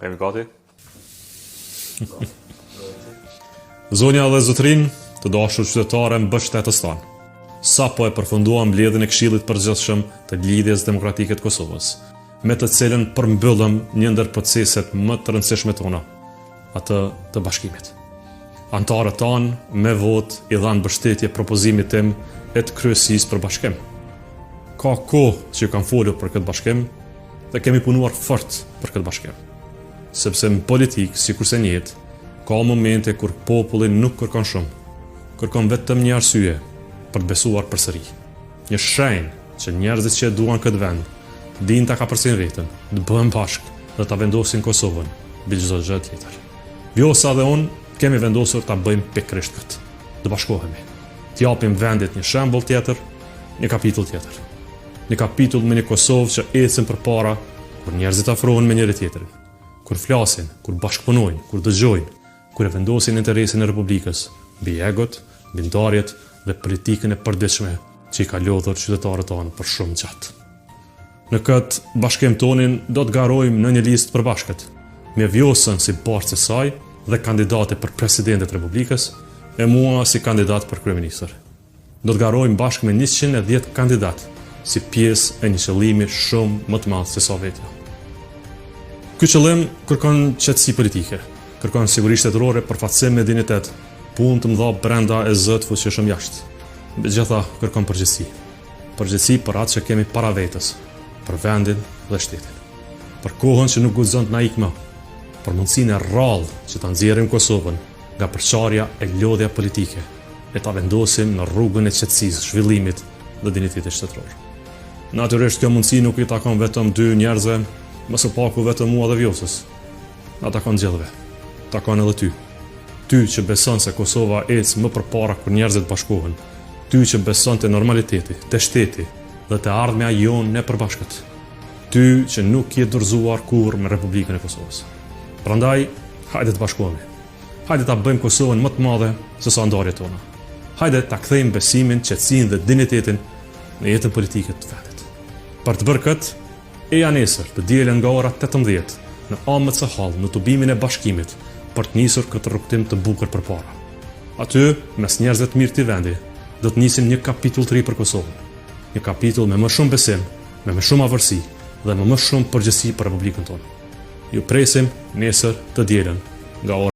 Jemi gati? Zonja dhe zotrin, të dashur qytetare mbështetës tanë. Sapo e përfunduam mbledhjen e Këshillit Përgjithshëm të Lidhjes Demokratike të Kosovës, me të cilën përmbyllëm një ndër proceset më të rëndësishme tona, atë të bashkimit. Antarët tanë me votë i dhanë mbështetje propozimit tim e të kryesisë për bashkim. Ka kohë që kam folur për këtë bashkim dhe kemi punuar fort për këtë bashkim. Sepse në politikë, sikurse në jetë, ka momente kur populli nuk kërkon shumë, kërkon vetëm një arsye për të besuar përsëri. Një shenjë që njerëzit që e duan këtë vend dinë ta kapërcin vetën, të bëhen bashkë dhe ta vendosin Kosovën mbi çdo gjë tjetër. Vjosa dhe unë kemi vendosur ta bëjmë pikërisht këtë. Të bashkohemi. Të japim vendit një shembull tjetër, një kapitull tjetër. Një kapitull me një Kosovë që ecën përpara kur njerëzit afrohen me njëri tjetrin, kur flasin, kur bashkëpunojnë, kur dëgjojnë, kur e vendosin interesin e Republikës mbi egot, mbi ndarjet dhe politikën e përditshme që i ka lodhur qytetarët tanë për shumë gjatë. Në këtë bashkim tonin do të garojmë në një listë përbashkët, me Vjosën si bartës e saj dhe kandidate për presidentet Republikës, e mua si kandidat për kryeministër. Do të garojmë bashkë me 110 kandidat si pjesë e një qëllimi shumë më të madh se sa vetja. Ky qëllim kërkon qetësi politike, kërkon siguri shtetërore, përfaqësim me dinitet, punë të mëdha brenda e zë të fuqishëm jashtë. Megjithatë kërkon përgjegjësi. Përgjegjësi për atë që kemi para vetës, për vendin dhe shtetin. Për kohën që nuk guxon të na ikë më, për mundësinë e rrallë që ta nxjerrim Kosovën nga përçarja e lodhja politike e ta vendosim në rrugën e qetësisë, zhvillimit dhe dinitetit shtetëror. Natyrisht kjo mundësi nuk i takon vetëm dy njerëzve, më së paku vetëm mua dhe Vjosës. Na takon gjithëve. Takon edhe ty. Ty që beson se Kosova ecë më përpara kur njerëzit bashkohen. Ty që beson te normaliteti, te shteti dhe te ardhmja jonë ne përbashkët. Ty që nuk je dorëzuar kurrë me Republikën e Kosovës. Prandaj, hajde të bashkohemi. Hajde ta bëjmë Kosovën më të madhe se sa ndarjet tona. Hajde ta kthejmë besimin, qetësinë dhe dinitetin në jetën politike të vendit. Për të bërë këtë, eja nesër të dielën nga ora 18 në Amëtse Hall në tubimin e bashkimit për të nisur këtë rrugtim të bukur përpara. Aty, mes njerëzve të mirë të vendi, do të nisim një kapitull të ri për Kosovën. Një kapitull me më shumë besim, me më shumë avërsi dhe me më shumë përgjegjësi për Republikën tonë. Ju presim nesër të dielën nga ora